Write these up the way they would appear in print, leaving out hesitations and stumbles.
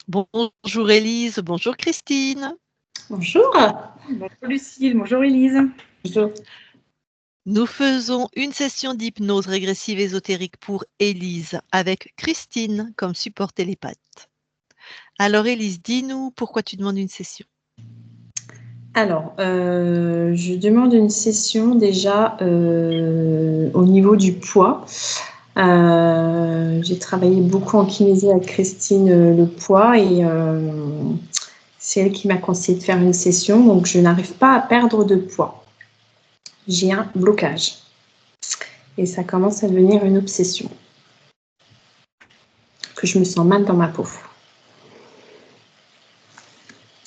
Bonjour Élise, bonjour Christine. Bonjour. Bonjour Lucille, bonjour Élise. Bonjour. Nous faisons une session d'hypnose régressive ésotérique pour Élise avec Christine comme support télépathe. Alors Élise, dis-nous pourquoi tu demandes une session. Alors, je demande une session déjà au niveau du poids. J'ai travaillé beaucoup en kinésie avec Christine le poids et c'est elle qui m'a conseillé de faire une session. Donc, je n'arrive pas à perdre de poids. J'ai un blocage et ça commence à devenir une obsession. Que je me sens mal dans ma peau.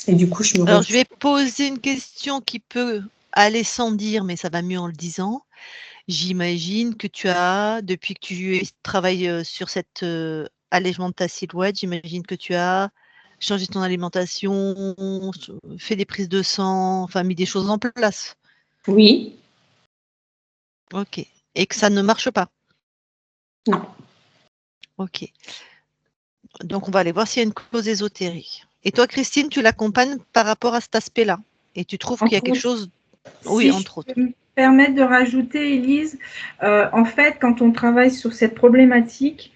Et du coup, je me Alors je vais poser une question qui peut aller sans dire, mais ça va mieux en le disant. J'imagine que tu as, depuis que tu travailles sur cet allègement de ta silhouette, j'imagine que tu as changé ton alimentation, fait des prises de sang, enfin mis des choses en place. Oui. Ok. Et que ça ne marche pas. Non. Ok. Donc on va aller voir s'il y a une cause ésotérique. Et toi, Christine, tu l'accompagnes par rapport à cet aspect-là. Et tu trouves qu'il y a quelque chose. Oui, Si entre je autres. peux me permettre de rajouter, Élise, en fait, quand on travaille sur cette problématique,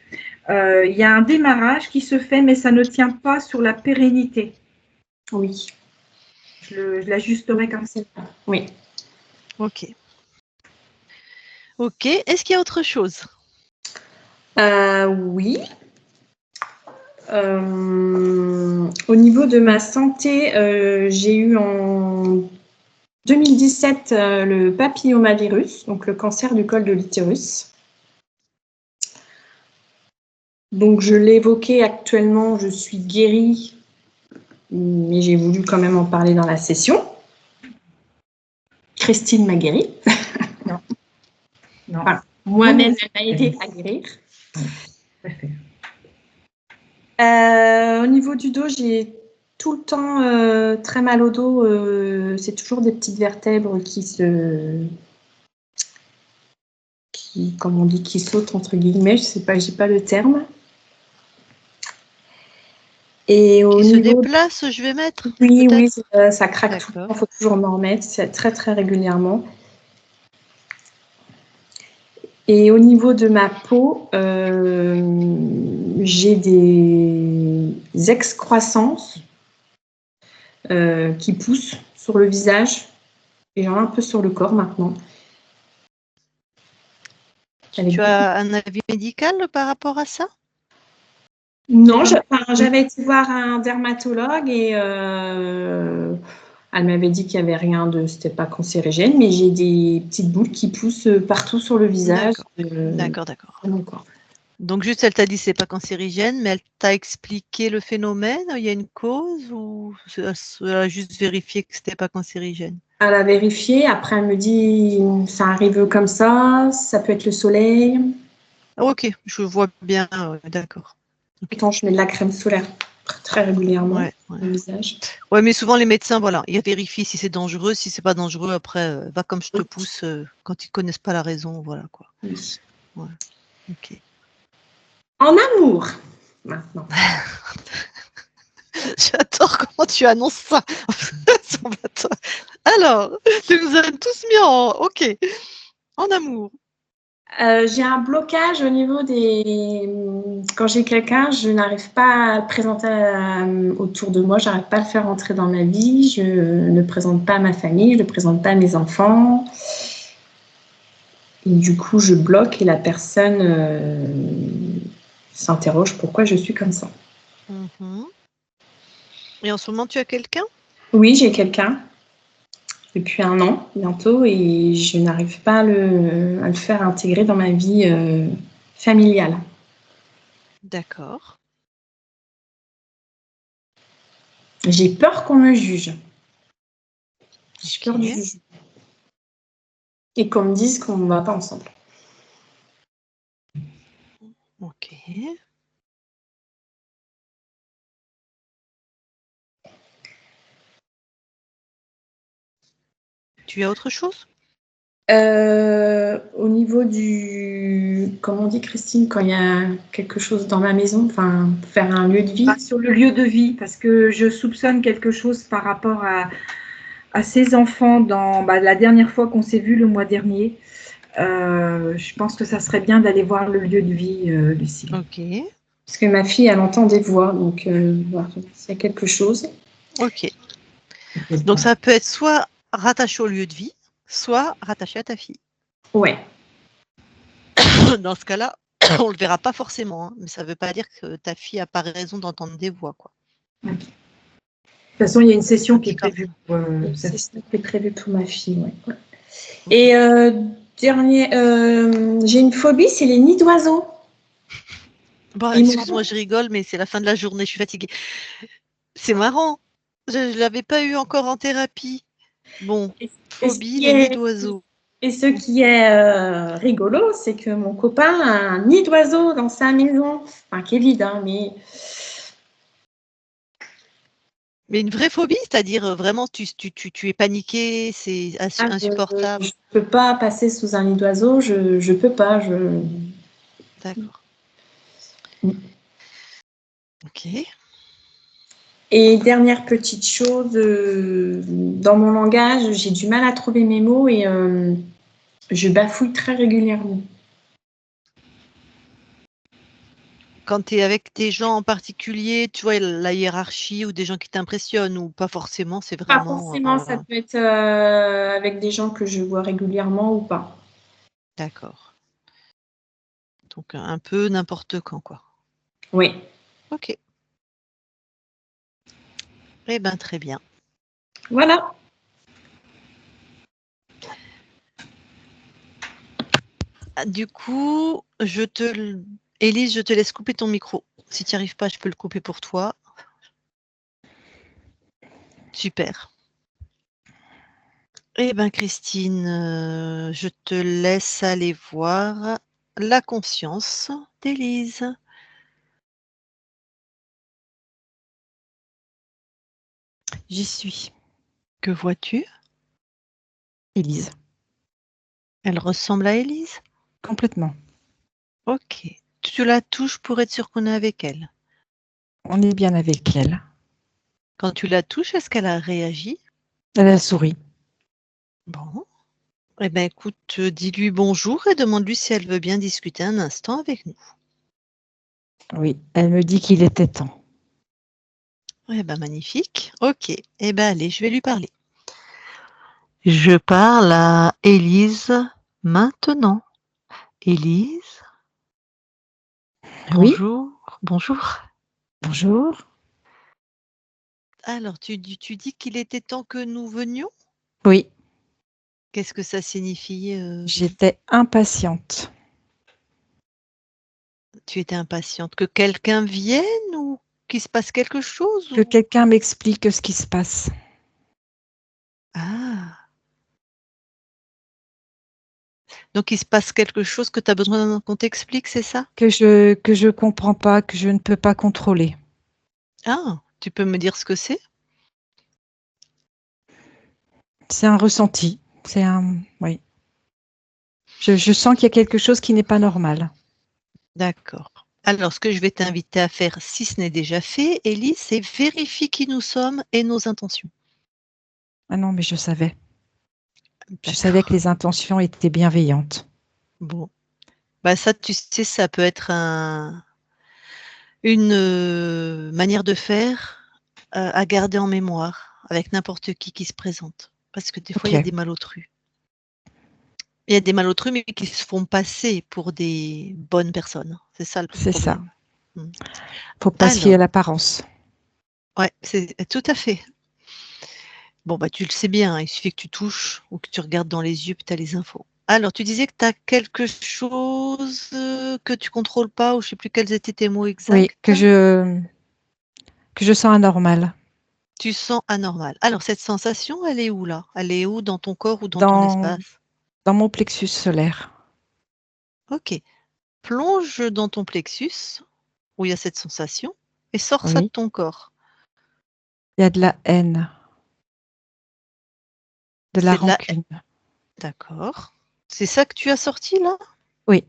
il y a un démarrage qui se fait, mais ça ne tient pas sur la pérennité. Oui. Je l'ajusterai comme ça. Oui. Ok. Ok. Est-ce qu'il y a autre chose? Oui. Au niveau de ma santé, j'ai eu en 2017 le papillomavirus, donc le cancer du col de l'utérus. Donc je l'ai évoqué actuellement, je suis guérie, mais j'ai voulu quand même en parler dans la session. Christine m'a guérie. Non. Non. Enfin, moi-même, elle m'a aidé à guérir. Au niveau du dos, j'ai tout le temps très mal au dos. C'est toujours des petites vertèbres comme on dit, qui sautent entre guillemets. Je sais pas, j'ai pas le terme. Et au Qui se niveau, déplace, je vais mettre. oui, peut-être. ça craque tout le D'accord. temps. Il faut toujours m'en remettre, c'est très très régulièrement. Et au niveau de ma peau, j'ai des excroissances qui poussent sur le visage et un peu sur le corps maintenant. Tu as un avis médical par rapport à ça? Non, j'avais été voir un dermatologue et elle m'avait dit qu'il n'y avait rien c'était pas cancérigène, mais j'ai des petites boules qui poussent partout sur le visage. D'accord. Mon corps. Donc juste, elle t'a dit c'est pas cancérigène, mais elle t'a expliqué le phénomène. Il y a une cause ou elle a juste vérifié que c'était pas cancérigène? Elle a vérifié. Après, elle me dit ça arrive comme ça peut être le soleil. Ok, je vois bien. D'accord. Okay. Pourtant, je mets de la crème solaire très régulièrement Ouais. le visage. Ouais, mais souvent les médecins, voilà, ils vérifient si c'est dangereux, si c'est pas dangereux, après, va comme je te pousse, quand ils connaissent pas la raison, voilà quoi. Oui. Ouais. Ok. En amour, maintenant. J'adore comment tu annonces ça. Alors, tu nous as tous mis en ok, en amour. J'ai un blocage au niveau des. Quand j'ai quelqu'un, je n'arrive pas à le présenter autour de moi, j'arrive pas à le faire entrer dans ma vie, je ne le présente pas à ma famille, je ne le présente pas à mes enfants. Et du coup, je bloque et la personne s'interroge pourquoi je suis comme ça. Et en ce moment, tu as quelqu'un? Oui, j'ai quelqu'un depuis 1 an bientôt et je n'arrive pas à le faire intégrer dans ma vie familiale. D'accord. J'ai peur qu'on me juge. J'ai peur du jugement. Et qu'on me dise qu'on ne va pas ensemble. Ok. Tu as autre chose? Au niveau du... Comment on dit, Christine, quand il y a quelque chose dans ma maison, enfin, faire un lieu de vie. Sur le lieu de vie, parce que je soupçonne quelque chose par rapport à ces enfants dans la dernière fois qu'on s'est vu le mois dernier. Je pense que ça serait bien d'aller voir le lieu de vie, Lucie. Ok. Parce que ma fille, elle entend des voix, donc voir s'il y a quelque chose. Ok. Donc ça peut être soit rattaché au lieu de vie, soit rattaché à ta fille. Ouais. Dans ce cas-là, on le verra pas forcément, hein, mais ça veut pas dire que ta fille a pas raison d'entendre des voix, quoi. Okay. De toute façon, il y a une session qui est Une prévue. session qui est prévue pour ma fille, ouais. Et dernier, j'ai une phobie, c'est les nids d'oiseaux. Bon, excuse-moi, je rigole, mais c'est la fin de la journée, je suis fatiguée. C'est marrant. Je ne l'avais pas eu encore en thérapie. Bon, phobie, les nids d'oiseaux. Et ce qui est rigolo, c'est que mon copain a un nid d'oiseaux dans sa maison. Enfin, qui est vide, hein, mais... Mais une vraie phobie, c'est-à-dire vraiment, tu es paniqué, c'est insupportable. Je ne peux pas passer sous un nid d'oiseaux, je ne peux pas. D'accord. Ok. Et dernière petite chose, dans mon langage, j'ai du mal à trouver mes mots et je bafouille très régulièrement. Quand tu es avec des gens en particulier, tu vois, la hiérarchie ou des gens qui t'impressionnent ou pas forcément, c'est vraiment... Pas forcément, ça peut être avec des gens que je vois régulièrement ou pas. D'accord. Donc un peu n'importe quand, quoi. Oui. Ok. Eh bien, très bien. Voilà. Du coup, Élise, je te laisse couper ton micro. Si tu n'y arrives pas, je peux le couper pour toi. Super. Eh bien, Christine, je te laisse aller voir la conscience d'Élise. J'y suis. Que vois-tu? Élise. Elle ressemble à Élise? Complètement. Ok. Tu la touches pour être sûr qu'on est avec elle. On est bien avec elle. Quand tu la touches, est-ce qu'elle a réagi? Elle a souri. Bon. Eh bien, écoute, dis-lui bonjour et demande-lui si elle veut bien discuter un instant avec nous. Oui, elle me dit qu'il était temps. Eh bien, magnifique. Ok. Eh bien, allez, je vais lui parler. Je parle à Élise maintenant. Élise? Oui. Bonjour. Bonjour. Bonjour. Alors, tu dis qu'il était temps que nous venions? Oui. Qu'est-ce que ça signifie? J'étais impatiente. Tu étais impatiente que quelqu'un vienne ou qu'il se passe quelque chose? Que quelqu'un m'explique ce qui se passe. Ah. Donc, il se passe quelque chose que tu as besoin qu'on t'explique, c'est ça? Que je comprends pas, que je ne peux pas contrôler. Ah, tu peux me dire ce que c'est? C'est un ressenti. Oui. Je sens qu'il y a quelque chose qui n'est pas normal. D'accord. Alors, ce que je vais t'inviter à faire, si ce n'est déjà fait, Élise, c'est vérifier qui nous sommes et nos intentions. Ah non, mais je savais. Je D'accord. savais que les intentions étaient bienveillantes. Bon. Bah ça, tu sais, ça peut être une manière de faire à garder en mémoire avec n'importe qui se présente. Parce que des fois, il y a Ok. des malotrus. Il y a des malotrus, mais qui se font passer pour des bonnes personnes. C'est ça le C'est ça. problème. Faut pas se fier à l'apparence. Ouais, c'est tout à fait. Bon, bah, tu le sais bien, hein, il suffit que tu touches ou que tu regardes dans les yeux, puis tu as les infos. Alors, tu disais que tu as quelque chose que tu contrôles pas, ou je ne sais plus quels étaient tes mots exacts. Oui, que je sens anormal. Tu sens anormal. Alors, cette sensation, elle est où là? Elle est où dans ton corps ou dans ton espace? Dans mon plexus solaire. Ok. Plonge dans ton plexus, où il y a cette sensation, et sors ça de Oui. ton corps. Il y a de la haine. De la rancune. D'accord. C'est ça que tu as sorti là? Oui.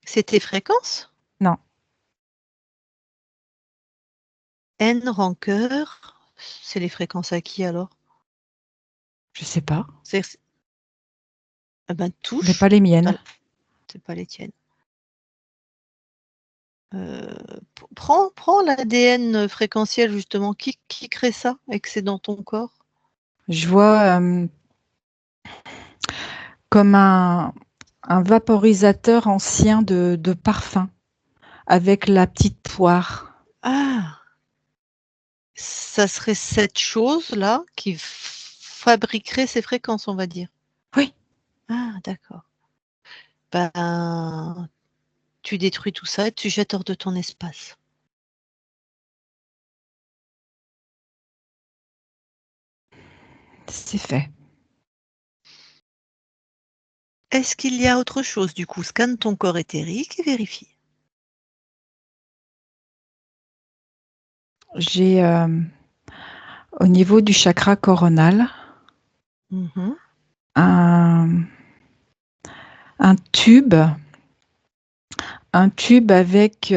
C'est tes fréquences? Non. N, rancœur. C'est les fréquences à qui alors? Je sais pas. Ah ben, Mais touche. pas les miennes. C'est pas les tiennes. Prends l'ADN fréquentiel justement. Qui crée ça et que c'est dans ton corps? Je vois comme un vaporisateur ancien de parfum avec la petite poire. Ah! Ça serait cette chose-là qui fabriquerait ces fréquences, on va dire. Oui. Ah, d'accord. Ben, tu détruis tout ça et tu jettes hors de ton espace. C'est fait. Est-ce qu'il y a autre chose du coup? Scanne ton corps éthérique et vérifie. J'ai au niveau du chakra coronal Mmh. un tube avec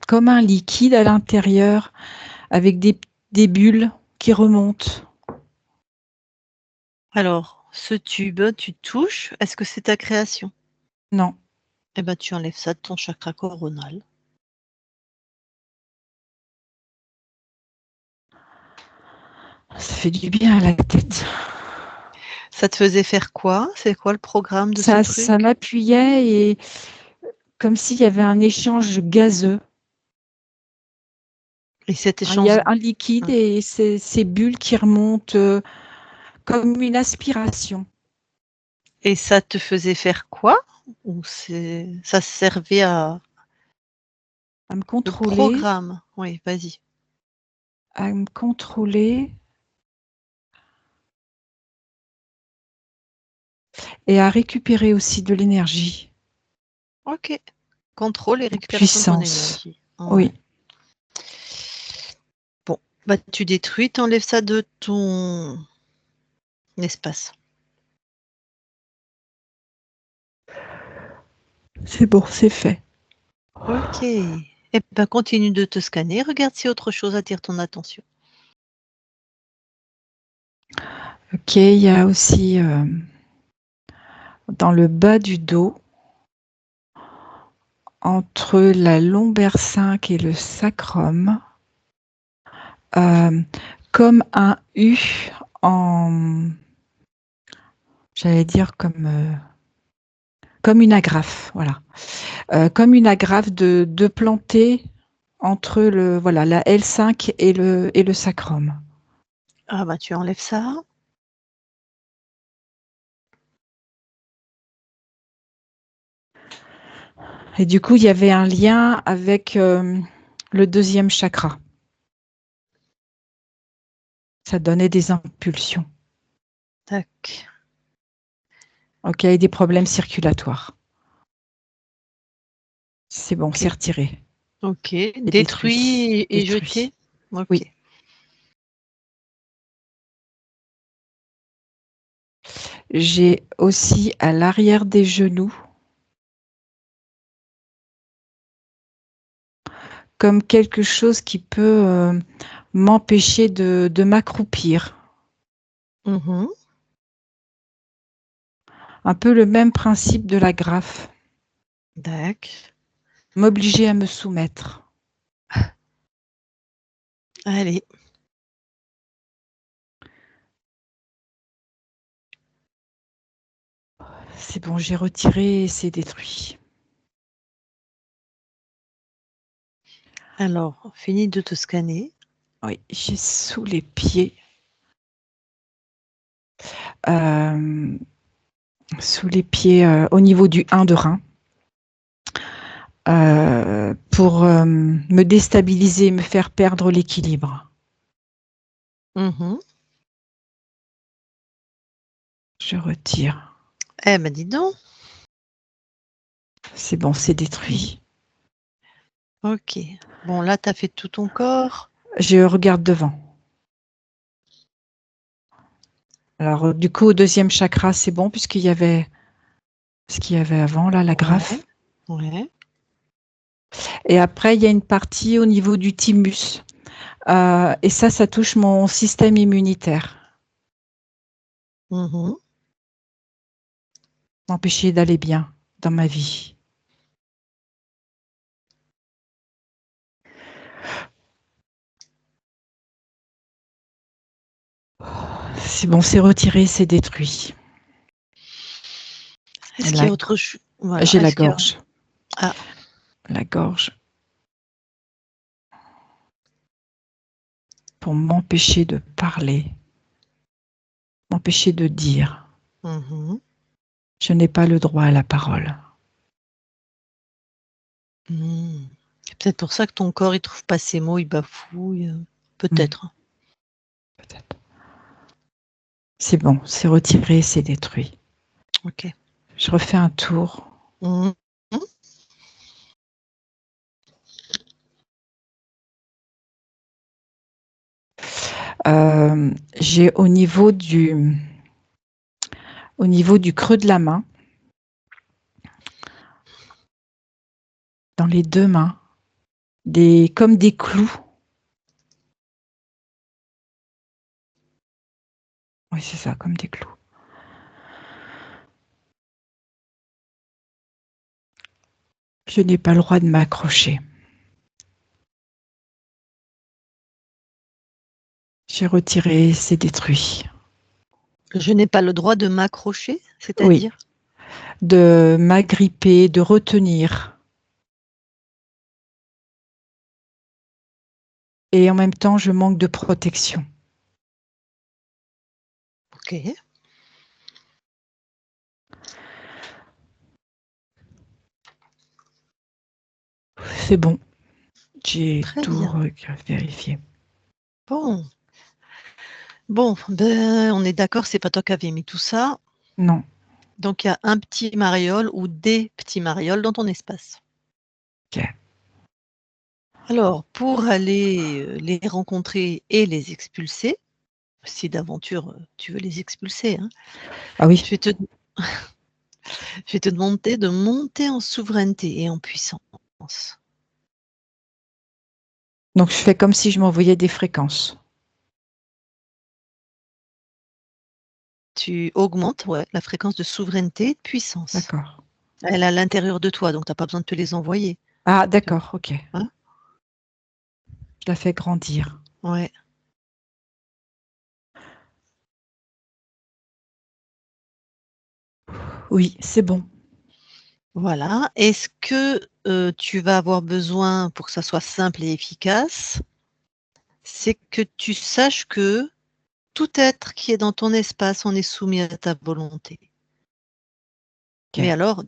comme un liquide à l'intérieur avec des bulles qui remontent. Alors, ce tube, tu touches, est-ce que c'est ta création? Non, Eh ben, tu enlèves ça de ton chakra coronal. ça fait du bien à la tête. Ça te faisait faire quoi? C'est quoi le programme de ce Ça truc? m'appuyait et comme s'il y avait un échange gazeux. Et cet Il y échange a un liquide et ces bulles qui remontent comme une aspiration. et ça te faisait faire quoi? Ou ça servait à À me le contrôler, programme? Oui, vas-y. à me contrôler et à récupérer aussi de l'énergie, OK. Contrôle et de récupération de ton puissance. énergie. Oui. Ouais. Bon, bah, tu détruis, tu enlèves ça de ton espace. C'est bon, c'est fait. OK. Et ben, continue de te scanner, regarde si autre chose attire ton attention. Ok, il y a aussi dans le bas du dos, entre la lombaire 5 et le sacrum, euh, comme un U en, j'allais dire comme une agrafe, voilà. Comme une agrafe de planter entre la L5 et le sacrum. Ah bah, tu enlèves ça. Et du coup, il y avait un lien avec le deuxième chakra. Ça donnait des impulsions. Tac. Ok, et des problèmes circulatoires. C'est bon, c'est OK. retiré. OK. Et Détruit et détruit. jeté? OK. Oui. J'ai aussi à l'arrière des genoux, comme quelque chose qui peut m'empêcher de m'accroupir. Mmh. Un peu le même principe de la graffe. Dac. M'obliger à me soumettre. Allez. C'est bon, j'ai retiré et c'est détruit. Alors, finis de te scanner. Oui, j'ai sous les pieds. Euh, Sous les pieds au niveau du 1 de rein. Pour me déstabiliser et me faire perdre l'équilibre. Mmh. Je retire. Eh ben, dis donc. C'est bon, c'est détruit. OK. Bon, là, tu as fait tout ton corps. Je regarde devant. Alors, du coup, au deuxième chakra, c'est bon, puisqu'il y avait ce qu'il y avait avant, là, la graffe. Ouais. Et après, il y a une partie au niveau du thymus. Et ça touche mon système immunitaire. Mhm. M'empêcher d'aller bien dans ma vie. C'est bon, c'est retiré, c'est détruit. Est-ce qu'il y a autre chose? Voilà. J'ai la Est-ce qu'il y a- gorge. Ah, La gorge. Pour m'empêcher de parler. M'empêcher de dire. mhm. Je n'ai pas le droit à la parole. C'est peut-être pour ça que ton corps, il trouve pas ses mots, il bafouille. Peut-être. Peut-être. C'est bon, c'est retiré, c'est détruit. Ok. Je refais un tour. Mhm. J'ai au niveau du creux de la main, dans les deux mains, comme des clous. Oui, c'est ça, comme des clous. Je n'ai pas le droit de m'accrocher. J'ai retiré, c'est détruit. Je n'ai pas le droit de m'accrocher, Oui, c'est-à-dire? de m'agripper, de retenir. Et en même temps, je manque de protection. Ok. C'est bon. J'ai Très tout bien. vérifié. Bon. Bon, ben, on est d'accord, c'est pas toi qui avais mis tout ça. Non. Donc, il y a un petit mariole ou des petits marioles dans ton espace. Ok. Alors, pour aller les rencontrer et les expulser, si d'aventure tu veux les expulser, hein, Ah oui. je vais te, je vais te demander de monter en souveraineté et en puissance. Donc, je fais comme si je m'envoyais des fréquences. Tu augmentes la fréquence de souveraineté et de puissance. D'accord. Elle est à l'intérieur de toi, donc tu n'as pas besoin de te les envoyer. Ah, d'accord, ok. Hein? Je la fais grandir. Ouais. Oui, c'est bon. Voilà. Est-ce que tu vas avoir besoin, pour que ça soit simple et efficace, c'est que tu saches que tout être qui est dans ton espace, on est soumis à ta volonté. Ok. Mais alors,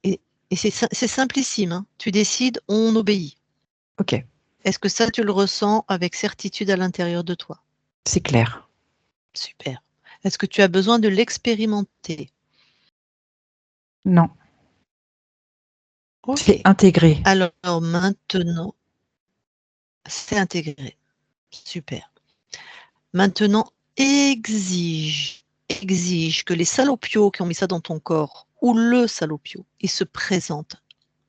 et c'est simplissime, hein. Tu décides, on obéit. Ok, Est-ce que ça, tu le ressens avec certitude à l'intérieur de toi? c'est clair. Super. Est-ce que tu as besoin de l'expérimenter? Non, Ok. c'est intégré. Alors maintenant, c'est intégré. Super. Maintenant, exige que les salopios qui ont mis ça dans ton corps, ou le salopio, il se présente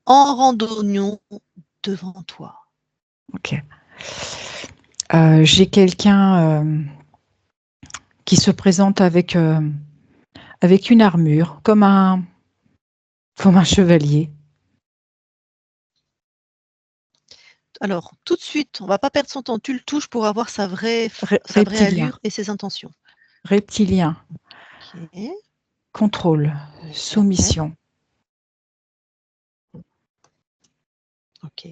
en randonnion devant toi. Ok. J'ai quelqu'un qui se présente avec une armure, comme un chevalier. Alors, tout de suite, on ne va pas perdre son temps. Tu le touches pour avoir sa vraie Reptilien. allure et ses intentions. Reptilien. Ok. Contrôle. Ouais. Soumission. Ok.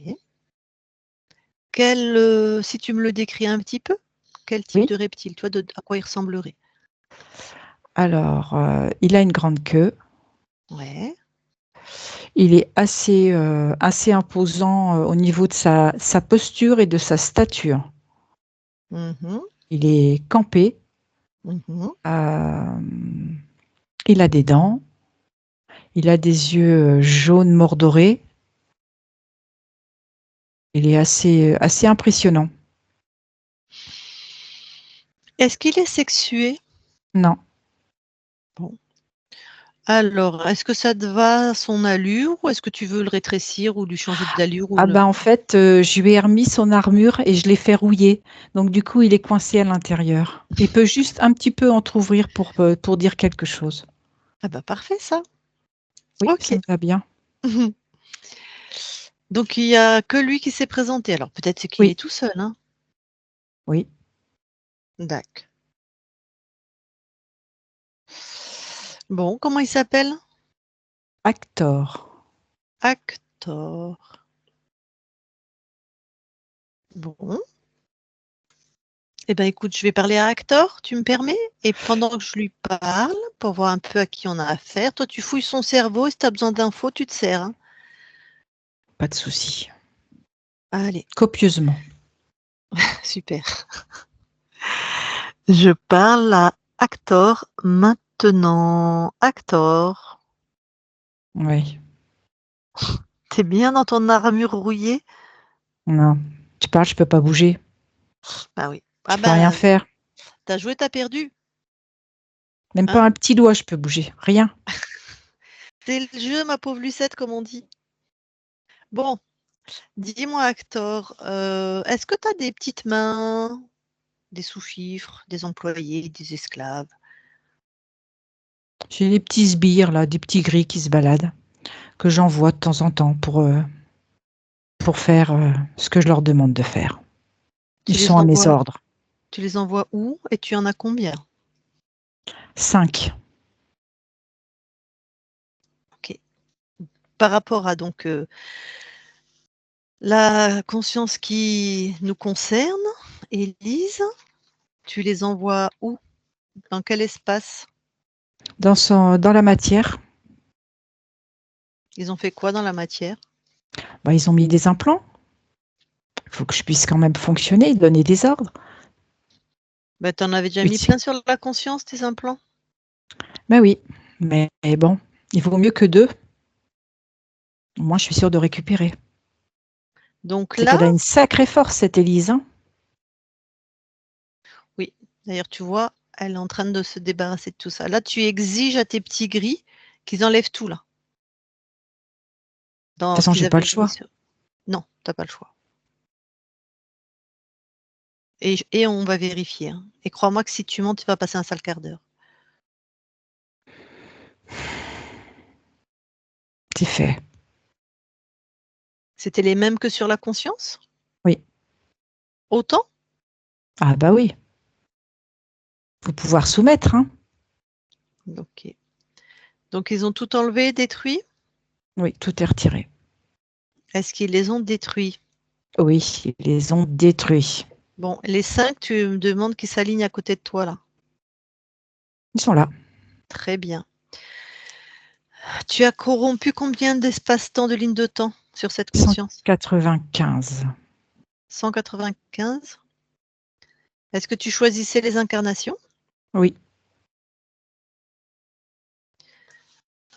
Si tu me le décris un petit peu, quel type Oui. de reptile, toi, à quoi il ressemblerait? Alors, il a une grande queue. Ouais. Il est assez imposant au niveau de sa posture et de sa stature. Mhm. Il est campé. Mhm. Il a des dents. Il a des yeux jaunes mordorés. Il est assez impressionnant. Est-ce qu'il est sexué? Non, Bon. Alors, est-ce que ça te va son allure ou est-ce que tu veux le rétrécir ou lui changer d'allure ou Ah ben en fait, je lui ai remis son armure et je l'ai fait rouiller. Donc du coup, il est coincé à l'intérieur. Il peut juste un petit peu entrouvrir pour dire quelque chose. Ah bah parfait ça. Oui, Ok. ça me va bien. Donc il n'y a que lui qui s'est présenté. Alors peut-être c'est qu'il Oui, est tout seul, hein. oui. D'accord. Bon, comment il s'appelle? Actor. Actor. Bon. Eh ben écoute, je vais parler à Actor, tu me permets? Et pendant que je lui parle, pour voir un peu à qui on a affaire, toi tu fouilles son cerveau et si tu as besoin d'infos, tu te sers, hein. Pas de souci. Allez, Copieusement. super. Je parle à Actor maintenant. Actor, Oui. t'es bien dans ton armure rouillée? Non. Tu parles, je peux pas bouger. Bah oui. Ah Je peux rien ben, faire. t'as joué, t'as perdu, Même pas hein? un petit doigt, je peux bouger. Rien. C'est le jeu, ma pauvre Lucette, comme on dit. Bon, dis-moi, Actor, est-ce que t'as des petites mains, des sous-fifres, des employés, des esclaves? J'ai des petits sbires, là, des petits gris qui se baladent, que j'envoie de temps en temps pour faire ce que je leur demande de faire. Ils Tu les sont à mes envoies, ordres. tu les envoies où et tu en as combien? 5. Ok. Par rapport à donc la conscience qui nous concerne, Élise, tu les envoies où? Dans quel espace? Dans la matière, Ils ont fait quoi dans la matière? bah, ils ont mis des implants. Il faut que je puisse quand même fonctionner, donner des ordres. Ben, tu en avais déjà mis Utile. plein sur la conscience, tes implants? Ben oui, mais bon, il vaut mieux que 2. Au moins, je suis sûre de récupérer. Donc C'est là, qu'elle a une sacrée force, cette Élise, hein. oui, d'ailleurs, tu vois, elle est en train de se débarrasser de tout ça. Là, tu exiges à tes petits gris qu'ils enlèvent tout là, De dans toute ce façon, qu'ils j'ai pas avaient le mis choix. sur. Non, t'as pas le choix. Et on va vérifier, hein. Et crois-moi que si tu montes, tu vas passer un sale quart d'heure. C'est fait. C'était les mêmes que sur la conscience? Oui. Autant? Ah bah oui. Faut pouvoir soumettre, hein. Ok. Donc ils ont tout enlevé, détruit? Oui, tout est retiré. Est-ce qu'ils les ont détruits? Oui, ils les ont détruits. Bon, les 5, tu me demandes qu'ils s'alignent à côté de toi là. Ils sont là. Très bien. Tu as corrompu combien d'espace-temps, de lignes de temps sur cette conscience? 195. 195. Est-ce que tu choisissais les incarnations? Oui.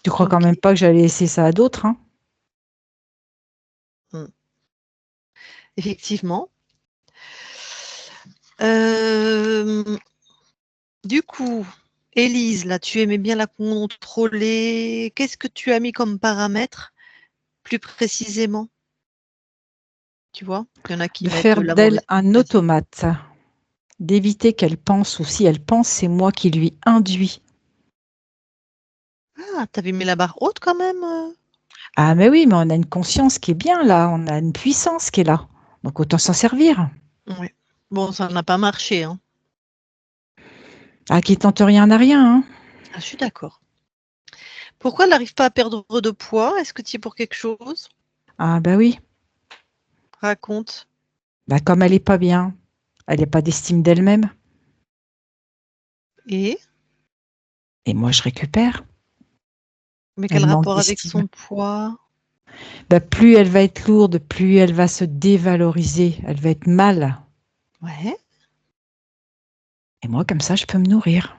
Tu crois quand Ok. même pas que j'allais laisser ça à d'autres, hein? Effectivement. Euh, du coup, Élise, là, tu aimais bien la contrôler. Qu'est-ce que tu as mis comme paramètre, plus précisément? Tu vois, il y en a qui De mettent faire la d'elle mauvaise un communication. automate. D'éviter qu'elle pense, ou si elle pense, c'est moi qui lui induis. Ah, t'avais mis la barre haute quand même. Ah mais oui, mais on a une conscience qui est bien là, on a une puissance qui est là. Donc autant s'en servir. Ouais. Bon, ça n'a pas marché, hein. Ah, qui tente rien n'a rien, hein. Ah, je suis d'accord. Pourquoi elle n'arrive pas à perdre de poids? Est-ce que tu y es pour quelque chose? Ah bah oui. Raconte. Bah comme elle est pas bien, elle n'a pas d'estime d'elle-même. Et? Et moi je récupère. Mais quel Elle manque rapport avec d'estime. son poids? Bah, plus elle va être lourde, plus elle va se dévaloriser. Elle va être mal. Ouais, Et moi, comme ça, je peux me nourrir.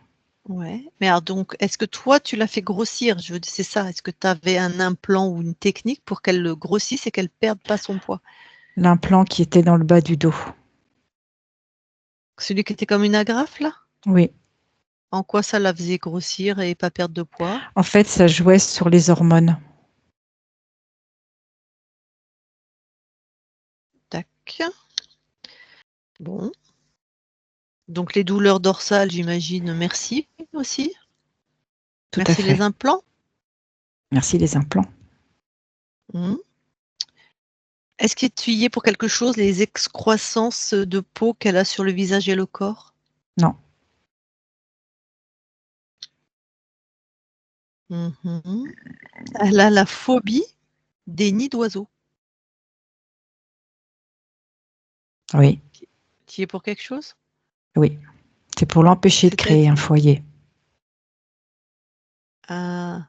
ouais. Mais alors donc, est-ce que toi, tu l'as fait grossir? Je veux dire, c'est ça. Est-ce que tu avais un implant ou une technique pour qu'elle le grossisse et qu'elle perde pas son poids? L'implant qui était dans le bas du dos. Celui qui était comme une agrafe, là? Oui. En quoi ça la faisait grossir et pas perdre de poids? En fait, ça jouait sur les hormones. Tac. Bon. Donc les douleurs dorsales, j'imagine, merci aussi. Tout à Merci fait. les implants. Merci les implants. Mmh. Est-ce que tu y es pour quelque chose, les excroissances de peau qu'elle a sur le visage et le corps? Non. Mmh. Elle a la phobie des nids d'oiseaux. Oui, Tu y es pour quelque chose? oui. C'est pour l'empêcher de créer un C'est-à-dire? foyer. Ah,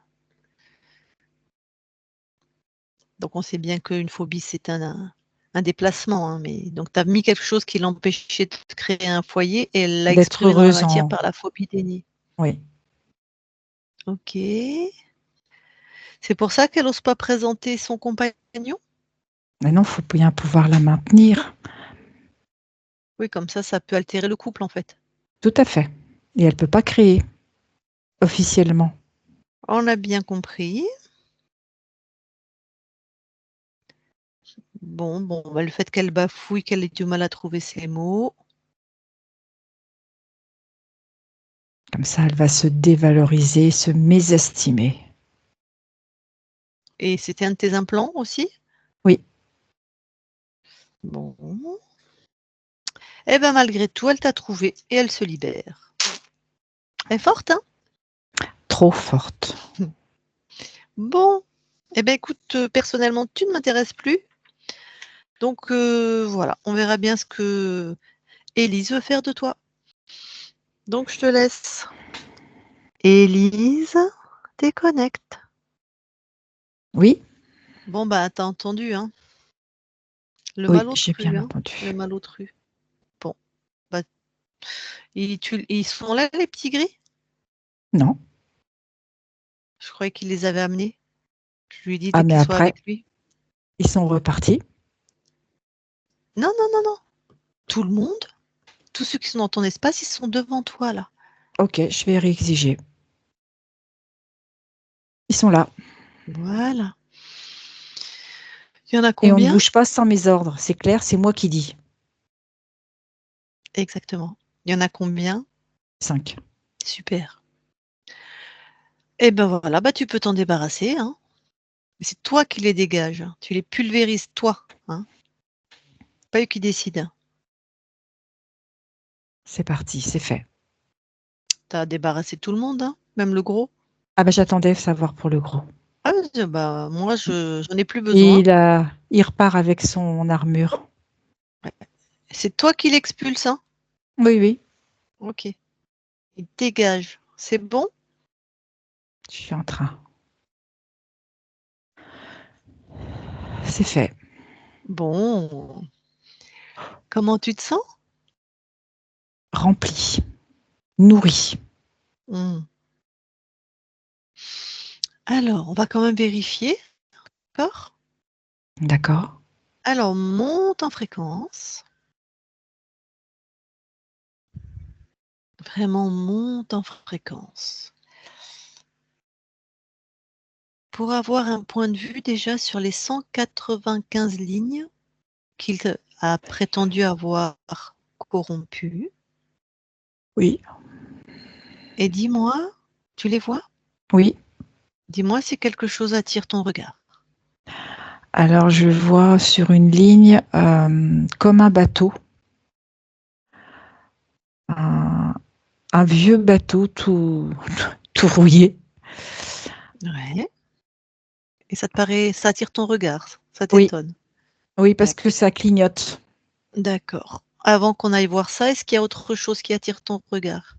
donc on sait bien qu'une phobie, c'est un déplacement, hein, mais donc tu as mis quelque chose qui l'empêchait de créer un foyer et elle l'a D'être exprimé dans la heureuse matière en... par la phobie des nids. Oui. OK. C'est pour ça qu'elle ose pas présenter son compagnon? Mais non, il faut bien pouvoir la maintenir. Oui, comme ça peut altérer le couple, en fait. Tout à fait. Et elle ne peut pas créer officiellement. On a bien compris. Bon, bah, le fait qu'elle bafouille, qu'elle ait du mal à trouver ses mots. Comme ça, elle va se dévaloriser, se mésestimer. Et c'était un de tes implants aussi? Oui, Bon. Eh ben, malgré tout, elle t'a trouvé et elle se libère. Elle est forte, hein? trop forte. Bon. Eh ben, écoute, personnellement, tu ne m'intéresses plus. Donc, voilà, on verra bien ce que Élise veut faire de toi. Donc, je te laisse. Élise, déconnecte. Oui, Bon, bah, t'as entendu, hein? Le oui, j'ai malotru, bien hein? Le entendu. malotru. Bon, bah, ils sont là, les petits gris? Non. Je croyais qu'il les avait amenés. Je lui ai dit Ah, de mais qu'ils soient après, avec lui. ils sont repartis. Non, non, non, non. Tout le monde, tous ceux qui sont dans ton espace, ils sont devant toi, là. Ok, je vais réexiger. Ils sont là. Voilà. Il y en a Et on ne combien? bouge pas sans mes ordres. C'est clair, c'est moi qui dis. Exactement. Il y en a combien? 5. Super. Et ben voilà, bah tu peux t'en débarrasser, hein. Mais c'est toi qui les dégages. Tu les pulvérises, toi, hein. Pas eux qui décident. C'est parti, c'est fait. Tu as débarrassé tout le monde, hein, même le gros. Ah ben j'attendais de savoir pour le gros. Ah bah moi j'en ai plus Et besoin. il repart avec son armure. Ouais. C'est toi qui l'expulse, hein? Oui, oui, OK. Il dégage. C'est bon? je suis en train. C'est fait. Bon. Comment tu te sens? Rempli. Nourri. Mmh. Alors, on va quand même vérifier, d'accord? D'accord. Alors, monte en fréquence. Vraiment monte en fréquence. Pour avoir un point de vue déjà sur les 195 lignes qu'il a prétendu avoir corrompues. Oui, Et dis-moi, tu les vois? oui. Dis-moi si quelque chose attire ton regard. Alors je vois sur une ligne comme un bateau. Un, un vieux bateau tout rouillé. Ouais. Et ça attire ton regard, ça Oui, t'étonne. oui, parce que D'accord. ça clignote. D'accord. Avant qu'on aille voir ça, est-ce qu'il y a autre chose qui attire ton regard?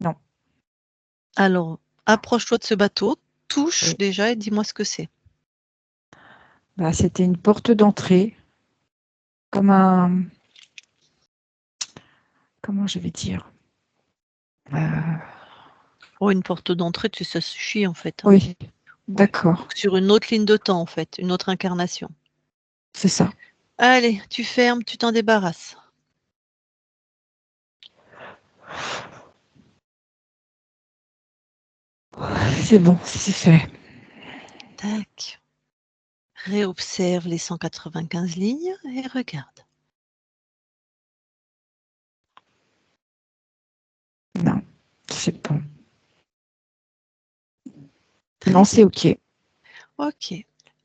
Non. Alors, approche-toi de ce bateau, touche Oui. déjà et dis-moi ce que c'est. Bah, c'était une porte d'entrée, comme un, comment je vais dire, euh, Oh, une porte d'entrée, ça suffit en fait, hein. oui, Ouais. d'accord, Donc sur une autre ligne de temps en fait, une autre incarnation. c'est ça. Allez, tu fermes, tu t'en débarrasses. C'est bon, c'est fait. Tac. Réobserve les 195 lignes et regarde. Non, c'est bon. Très Non, bien. c'est OK. Ok.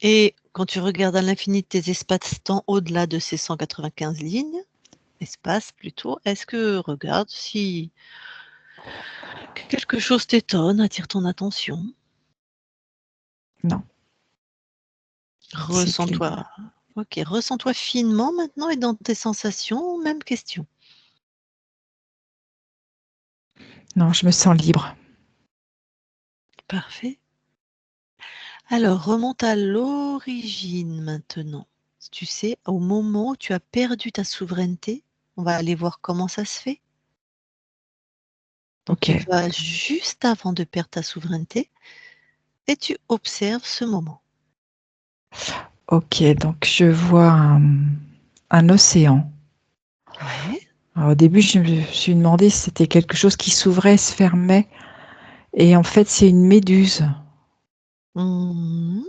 Et quand tu regardes à l'infini tes espaces-temps au-delà de ces 195 lignes, espace plutôt, est-ce que regarde si quelque chose t'étonne, attire ton attention? Non, c'est clean. Ressens-toi. Ok, ressens-toi finement maintenant et dans tes sensations, même question. Non, je me sens libre. Parfait. Alors, remonte à l'origine maintenant. Tu sais, au moment où tu as perdu ta souveraineté, on va aller voir comment ça se fait. Donc, tu OK. vas juste avant de perdre ta souveraineté et tu observes ce moment. OK, donc je vois un océan. Ouais. Alors, au début, je me suis demandé si c'était quelque chose qui s'ouvrait, se fermait. Et en fait, c'est une méduse. Mhm.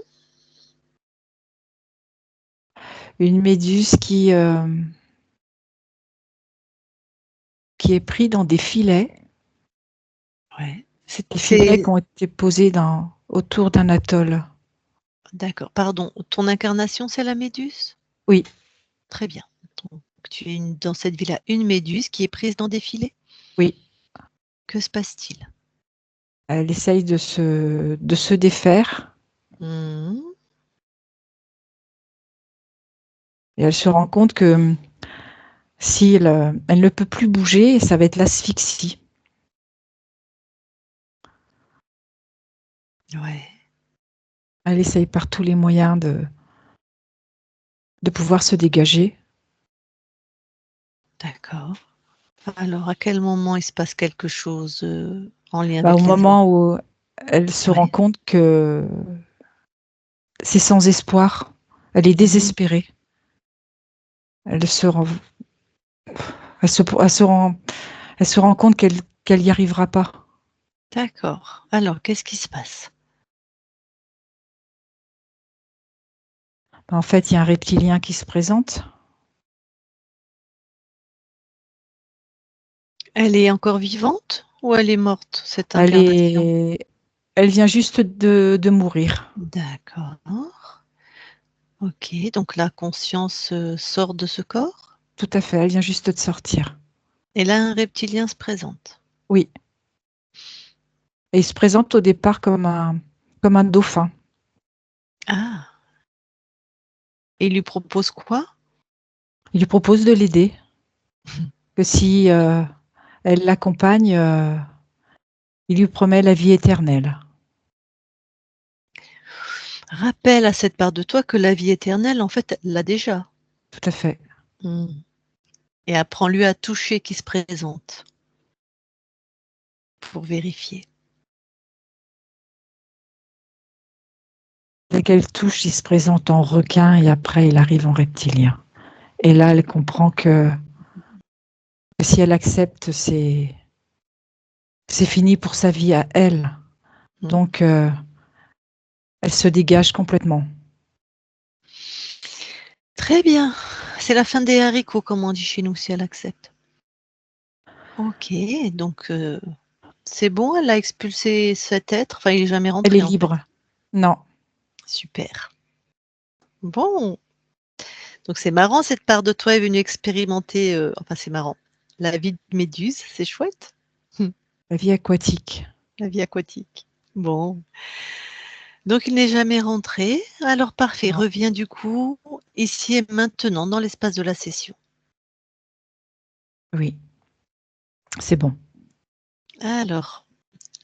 Une méduse qui est prise dans des filets. Ouais. Des filets qui C'est ont été posés autour d'un atoll. d'accord. Pardon. Ton incarnation, c'est la méduse? Oui, Très bien. Donc, tu es dans cette vie-là, une méduse qui est prise dans des filets. oui. Que se passe-t-il? Elle essaye de se défaire Mhm. et elle se rend compte que si elle ne peut plus bouger, ça va être l'asphyxie. Ouais. Elle essaye par tous les moyens de pouvoir se dégager. D'accord. Alors, à quel moment il se passe quelque chose en lien Au avec la vie? moment où elle se rend Ouais. compte que c'est sans espoir, elle est Mhm. désespérée. Elle se rend, elle se rend compte qu'elle n'y arrivera pas. D'accord. Alors, qu'est-ce qui se passe? En fait, il y a un reptilien qui se présente. Elle est encore vivante ou elle est morte, cette Elle incarnation? est, elle vient juste de mourir. D'accord. Ok. Donc, la conscience sort de ce corps Tout à fait, elle vient juste de sortir. et là, un reptilien se présente. Oui. Et il se présente au départ comme un dauphin. Ah. Et il lui propose quoi? Il lui propose de l'aider, que si elle l'accompagne, il lui promet la vie éternelle. Rappelle à cette part de toi que la vie éternelle, en fait, elle l'a déjà. Tout à fait. Hmm. Et apprends-lui à toucher qui se présente pour vérifier. Dès qu'elle touche, il se présente en requin et après, il arrive en reptilien. Et là, elle comprend que si elle accepte, c'est fini pour sa vie à elle. Hmm. Donc, elle se dégage complètement. Très bien. C'est la fin des haricots, comme on dit chez nous, si elle accepte. Ok, donc c'est bon, elle a expulsé cet être. Enfin, il n'est jamais Elle est rentré, en fait. libre. Non, Super. Bon, donc c'est marrant, cette part de toi est venue expérimenter, enfin c'est marrant, la vie de méduse, c'est chouette. la vie aquatique. La vie aquatique. Bon, donc il n'est jamais rentré. Alors parfait, Non, reviens du coup ici et maintenant dans l'espace de la session. oui, c'est bon. Alors,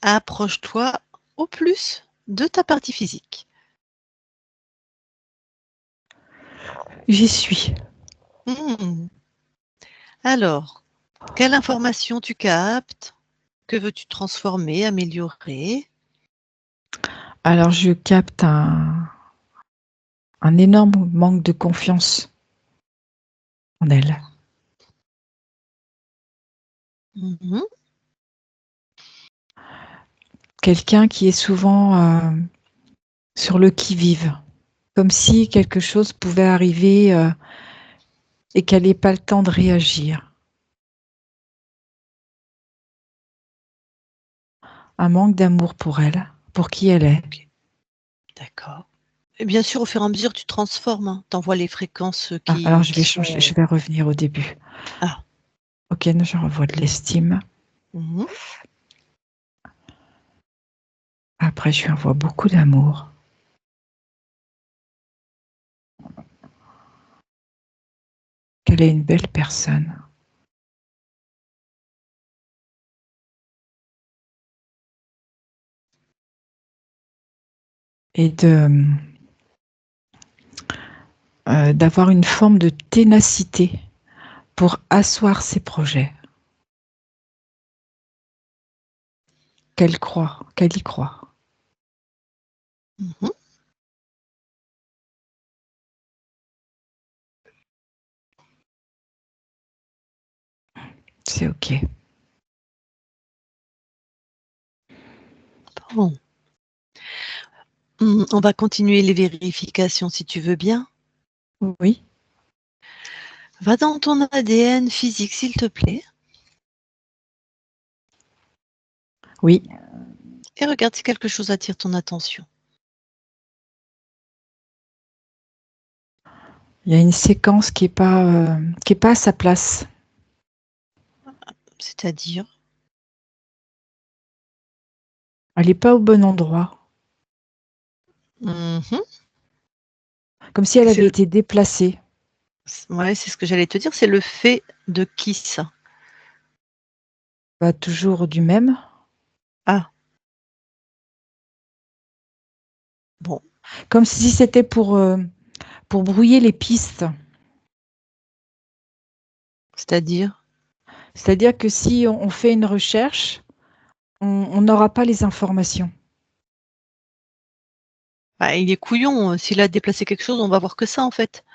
approche-toi au plus de ta partie physique. J'y suis. Hmm. Alors, quelle information tu captes? Que veux-tu transformer, améliorer? Alors, je capte un énorme manque de confiance en elle. Mhm. quelqu'un qui est souvent sur le qui-vive, comme si quelque chose pouvait arriver et qu'elle n'ait pas le temps de réagir. Un manque d'amour pour elle, pour qui elle est. Ok. D'accord. Et bien sûr, au fur et à mesure, tu transformes. Hein. Tu envoies les fréquences Alors qui je vais changer, je vais revenir au début. Ah. Ok, je renvoie de l'estime. Mhm. Après, je lui envoie beaucoup d'amour. Qu'elle est une belle personne. Et d'avoir une forme de ténacité pour asseoir ses projets. Qu'elle croit, qu'elle y croit. Mhm. C'est ok. Bon. On va continuer les vérifications si tu veux bien. Oui. Va dans ton ADN physique, s'il te plaît, Oui. et regarde si quelque chose attire ton attention. Il y a une séquence qui est pas à sa place. C'est-à-dire, Elle n'est pas au bon endroit. Mhm. Comme si elle C'est avait été déplacée. Ouais, c'est ce que j'allais te dire. C'est le fait de qui ça? Pas toujours du même. Ah, bon, Comme si c'était pour brouiller les pistes. c'est-à-dire, C'est-à-dire que si on fait une recherche, on n'aura pas les informations. bah, il est couillon. S'il a déplacé quelque chose, on va voir que ça en fait.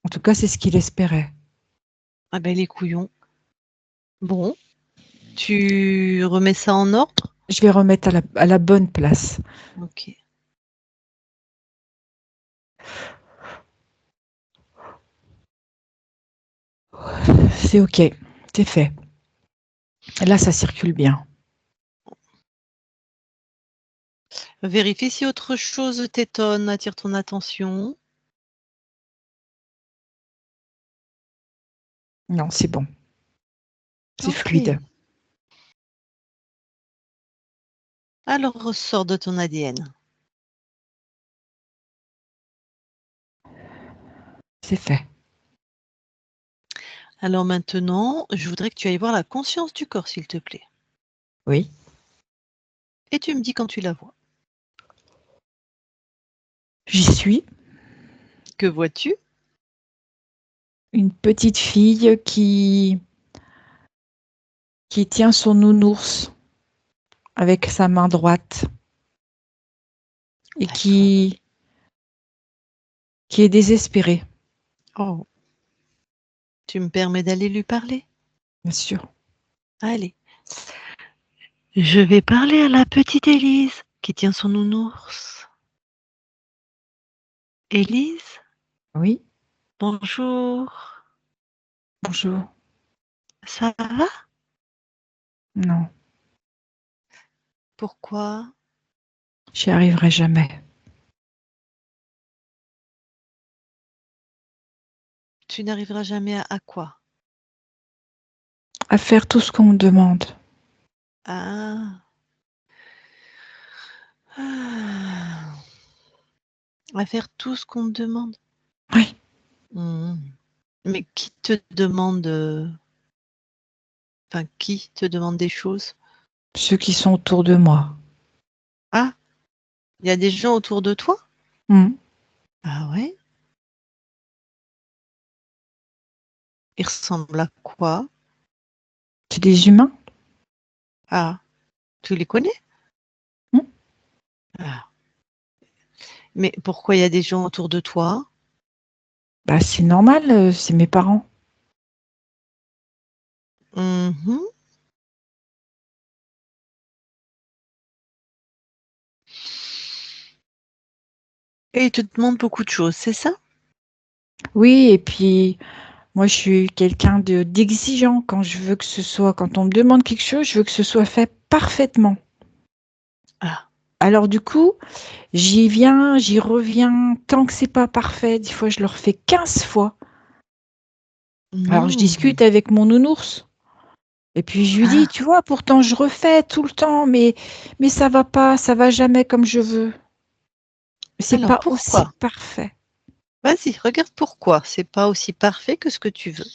En tout cas, c'est ce qu'il espérait. Ah ben, il est couillon. Bon, tu remets ça en ordre? Je vais remettre à la bonne place. Ok. C'est ok, c'est fait. Là, ça circule bien. Vérifie si autre chose t'étonne, attire ton attention. Non, c'est bon. C'est Ok. fluide. Alors, ressort de ton ADN. C'est fait. Alors maintenant, je voudrais que tu ailles voir la conscience du corps, s'il te plaît. Oui. Et tu me dis quand tu la vois. J'y suis. Que vois-tu? Une petite fille qui tient son nounours avec sa main droite et D'accord. qui est désespérée. Oh. Tu me permets d'aller lui parler? Bien sûr. Allez. Je vais parler à la petite Élise qui tient son nounours. Élise, Oui. bonjour. Bonjour. Ça va? Non, Pourquoi? j'y arriverai jamais. Tu n'arriveras jamais à quoi? À faire tout ce qu'on me demande. Ah. Ah. À faire tout ce qu'on te demande. Oui. Mais qui te demande, enfin, qui te demande des choses? Ceux qui sont autour de moi. Ah, il y a des gens autour de toi? Hmm. Ah ouais? Ils ressemblent à quoi? C'est des humains. Ah, tu les connais? Hmm. Ah. Mais pourquoi il y a des gens autour de toi? Bah, c'est normal, c'est mes parents. Mhm. Et il te demande beaucoup de choses, c'est ça? Oui, et puis moi, je suis quelqu'un d'exigeant quand je veux que ce soit, quand on me demande quelque chose, je veux que ce soit fait parfaitement. Ah. Alors du coup, j'y viens, j'y reviens, tant que c'est pas parfait, des fois je le refais 15 fois. Alors je Mmh. discute avec mon nounours. Et puis je lui dis, Ah, tu vois, pourtant je refais tout le temps, mais ça va pas, ça va jamais comme je veux. C'est alors pas aussi pourquoi? parfait. Vas-y, regarde pourquoi c'est pas aussi parfait que ce que tu veux.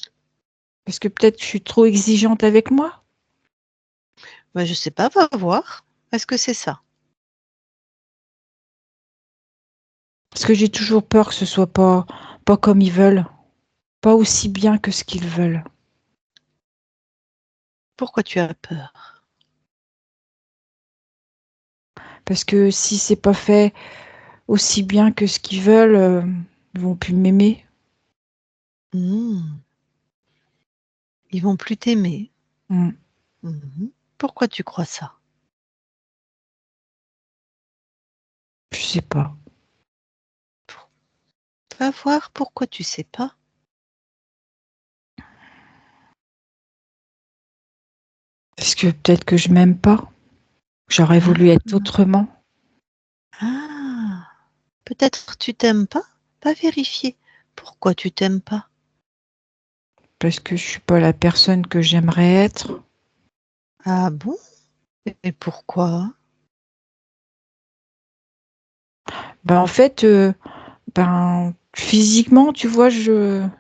Parce que peut-être je suis trop exigeante avec moi. Bah, je sais pas, va voir. Est-ce que c'est ça? Parce que j'ai toujours peur que ce soit pas comme ils veulent, pas aussi bien que ce qu'ils veulent. Pourquoi tu as peur? Parce que si c'est pas fait aussi bien que ce qu'ils veulent, ils vont plus m'aimer. Mmh. Ils vont plus t'aimer. Mm. Mmh. Pourquoi tu crois ça? Je sais pas. Va voir pourquoi tu sais pas. Parce que peut-être que je m'aime pas. J'aurais voulu Ah, être autrement. ah, peut-être tu t'aimes pas? Va vérifier. Pourquoi tu t'aimes pas? Parce que je suis pas la personne que j'aimerais être. Ah bon? Et pourquoi? Ben, en fait, physiquement, tu vois, j'aurais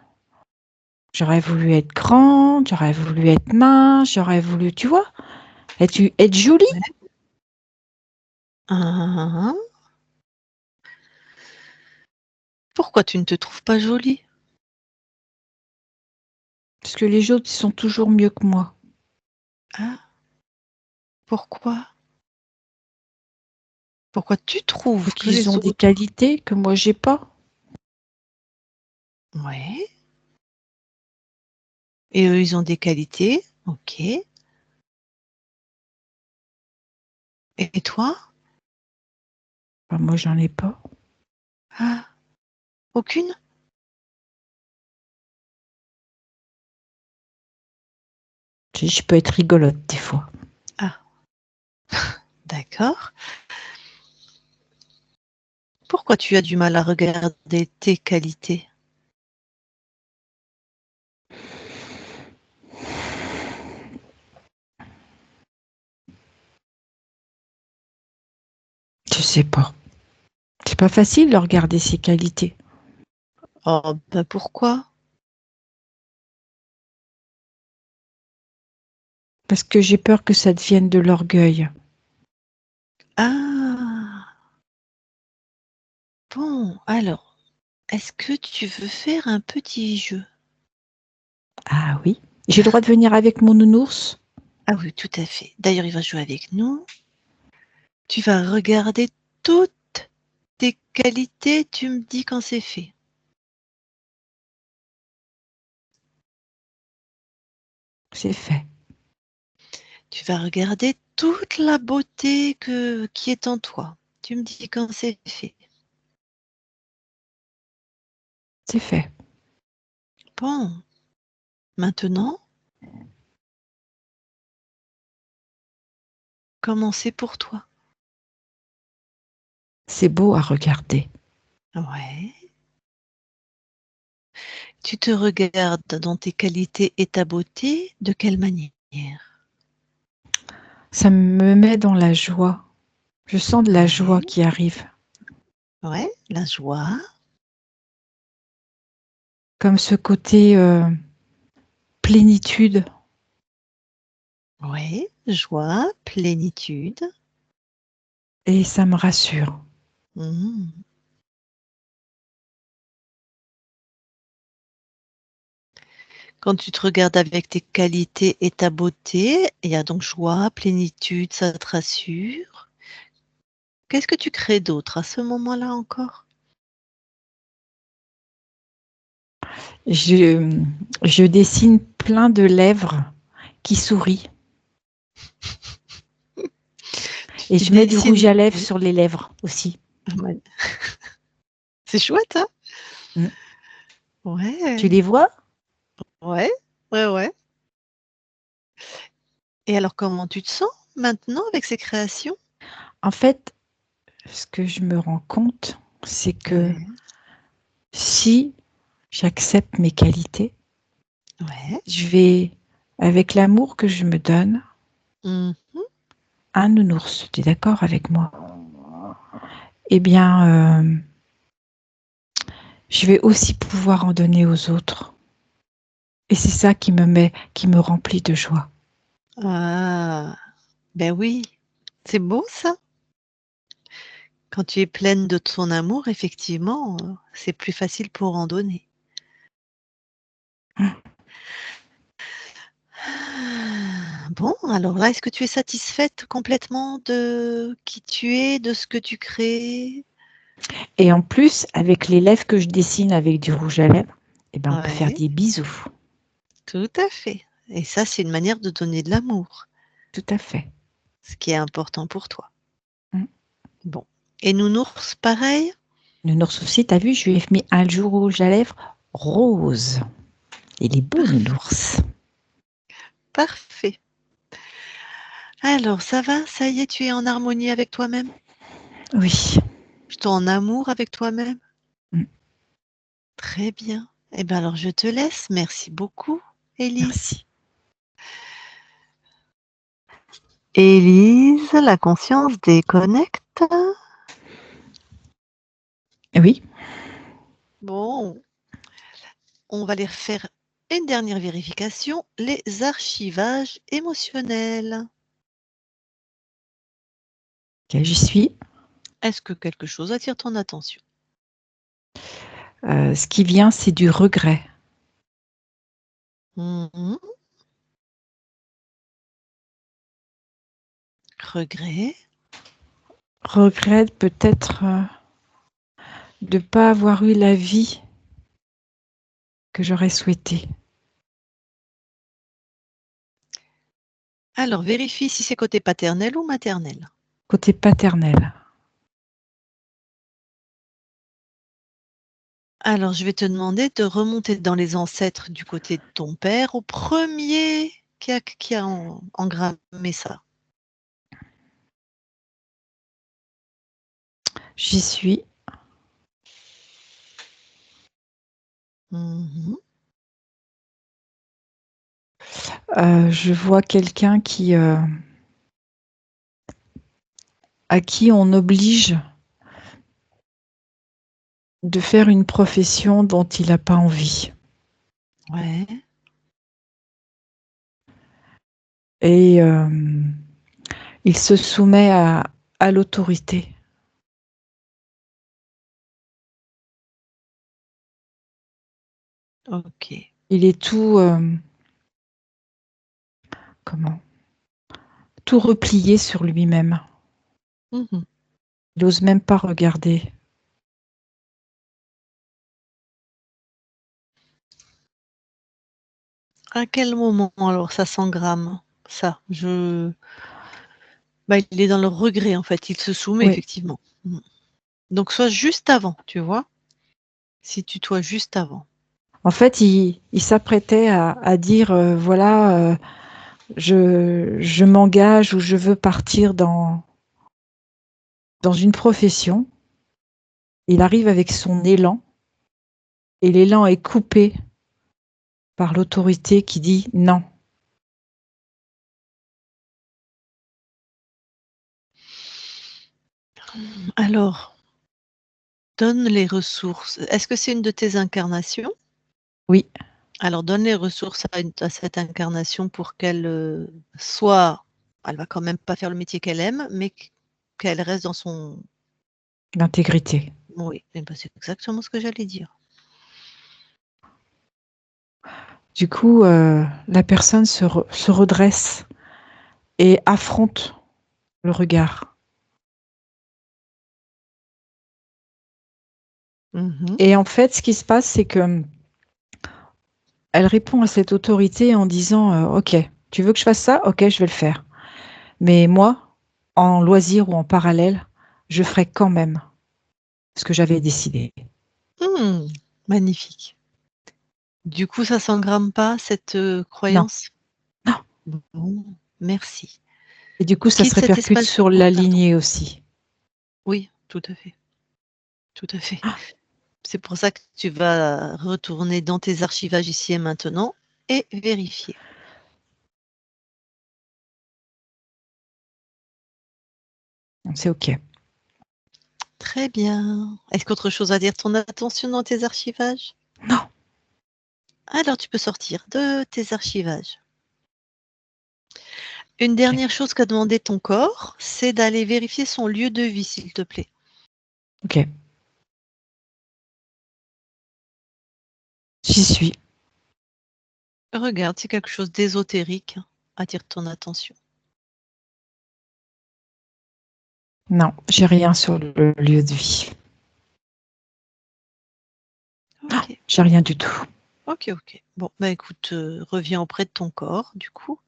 voulu être grande, j'aurais voulu être mince, j'aurais voulu, tu vois, être jolie. Ouais. Ah, pourquoi tu ne te trouves pas jolie? Parce que les autres, ils sont toujours mieux que moi. Ah, pourquoi? Pourquoi tu Parce trouves que qu'ils ont les des autres. qualités que moi, j'ai pas. Ouais, et eux, ils ont des qualités, OK. Et toi? Ben, moi, j'en ai pas. Ah, aucune? Je peux être rigolote des fois. Ah, d'accord. Pourquoi tu as du mal à regarder tes qualités? Je sais pas. C'est pas facile de regarder ses qualités. Oh, bah, pourquoi? Parce que j'ai peur que ça devienne de l'orgueil. Ah, bon, alors, est-ce que tu veux faire un petit jeu? Ah oui. J'ai le droit de venir avec mon nounours? Ah oui, tout à fait. D'ailleurs, il va jouer avec nous. Tu vas regarder toutes tes qualités, tu me dis quand c'est fait. C'est fait. Tu vas regarder toute la beauté qui est en toi. Tu me dis quand c'est fait. C'est fait. Bon, maintenant, comment c'est pour toi? C'est beau à regarder. Ouais. Tu te regardes dans tes qualités et ta beauté, de quelle manière? Ça me met dans la joie. Je sens de la joie Ouais, qui arrive. ouais, la joie. Comme ce côté plénitude. Ouais, joie, plénitude. Et ça me rassure. Mmh. Quand tu te regardes avec tes qualités et ta beauté, il y a donc joie, plénitude, ça te rassure. Qu'est-ce que tu crées d'autre à ce moment-là encore? Je, je dessine plein de lèvres qui sourient. Et Tu je mets du rouge dessines à lèvres oui, sur les lèvres aussi. ouais. C'est chouette, hein? Mm. Tu Ouais, les vois? ouais, ouais. Et alors, comment tu te sens maintenant avec ces créations? En fait, ce que je me rends compte, c'est que Ouais, si j'accepte mes qualités, ouais. je vais, avec l'amour que je me donne, Mmh. un nounours, tu es d'accord avec moi? Eh bien, je vais aussi pouvoir en donner aux autres. Et c'est ça qui me remplit de joie. Ah, ben oui, c'est beau ça. Quand tu es pleine de ton amour, effectivement, c'est plus facile pour en donner. Ah, bon, alors là, est-ce que tu es satisfaite complètement de qui tu es, de ce que tu crées? Et en plus, avec les lèvres que je dessine avec du rouge à lèvres, eh ben, on peut faire Ouais, des bisous. tout à fait. Et ça, c'est une manière de donner de l'amour, Tout à fait. ce qui est important pour toi. Mm. Bon. Et nounours, pareil? Nounours aussi, t'as vu, je lui ai mis un jour rouge à lèvres rose. Il est beau, nounours. Parfait. Alors, ça va? Ça y est, tu es en harmonie avec toi-même? Oui. Plutôt en amour avec toi-même? Mm. Très bien. Eh bien, alors, je te laisse. Merci beaucoup, Élise. Merci. Élise, la conscience déconnecte. Oui. Bon, on va aller refaire une dernière vérification, les archivages émotionnels. Ok, j'y suis. Est-ce que quelque chose attire ton attention? Ce qui vient, c'est du regret. Mhm. Regret. Regret peut-être de ne pas avoir eu la vie que j'aurais souhaitée. Alors, vérifie si c'est côté paternel ou maternel. Côté paternel. Alors, je vais te demander de remonter dans les ancêtres du côté de ton père, au premier qui a engrammé ça. J'y suis. Mhm. Je vois quelqu'un à qui on oblige de faire une profession dont il n'a pas envie. Ouais, Et il se soumet à l'autorité. ok. Il est tout, comment? Tout replié sur lui-même. Mhm. Il n'ose même pas regarder. À quel moment alors ça s'engramme? Ça, bah, il est dans le regret en fait, il se soumet Oui. effectivement. Mhm. Donc soit juste avant, tu vois? Situe-toi juste avant. En fait, il s'apprêtait à dire, voilà, je m'engage ou je veux partir dans une profession. Il arrive avec son élan et l'élan est coupé par l'autorité qui dit non. Alors, donne les ressources. Est-ce que c'est une de tes incarnations? Oui, Alors donne les ressources à cette incarnation pour qu'elle, soit elle va quand même pas faire le métier qu'elle aime, mais qu'elle reste dans son l'intégrité. oui, et bah, c'est exactement ce que j'allais dire. Du coup, la personne se redresse et affronte le regard. Mmh. Et en fait, ce qui se passe, c'est que elle répond à cette autorité en disant ok, tu veux que je fasse ça? Ok, je vais le faire. Mais moi, en loisir ou en parallèle, je ferai quand même ce que j'avais décidé. Magnifique. Du coup, ça s'engramme pas cette, Non, croyance? non. Bon, merci. Et du coup, ça se Quitte cet répercute espace sur oh la pardon. lignée aussi. Oui, tout à fait, tout à fait. Ah, C'est pour ça que tu vas retourner dans tes archivages ici et maintenant et vérifier. c'est OK. Très bien. Est-ce qu'autre chose à dire? Ton attention dans tes archivages? Non, Alors tu peux sortir de tes archivages. Une OK, dernière chose qu'a demandé ton corps, c'est d'aller vérifier son lieu de vie, s'il te plaît. OK. J'y suis. Regarde si quelque chose d'ésotérique attire ton attention. Non, j'ai rien sur le lieu de vie. Non, OK. j'ai rien du tout. OK, OK. Bon, bah, écoute, reviens auprès de ton corps, du coup.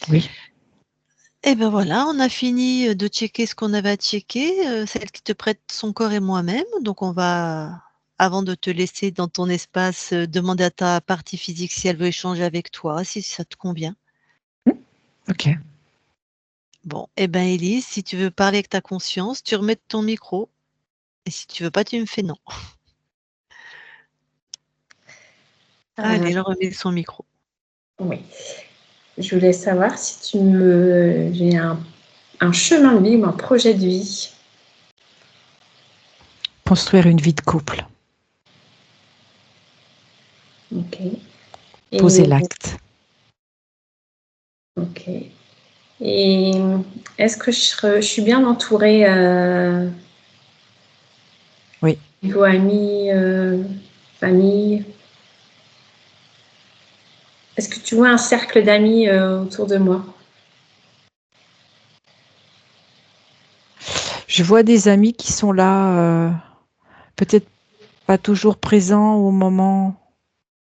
Oui. Et ben voilà, on a fini, de checker ce qu'on avait à checker, celle qui te prête son corps et moi-même. Donc on va, avant de te laisser dans ton espace, demander à ta partie physique si elle veut échanger avec toi, si ça te convient. OK. Bon, et ben Élise, si tu veux parler avec ta conscience, tu remets ton micro et si tu veux pas, tu me fais non. Euh, Allez, elle remet son micro. oui. Je voulais savoir si j'ai un chemin de vie ou un projet de vie. Construire une vie de couple. Ok. Poser Et, l'acte. ok. Et est-ce que je suis bien entourée Oui. niveau amis, famille? Est-ce que tu vois un cercle d'amis autour de moi? Je vois des amis qui sont là, peut-être pas toujours présents au moment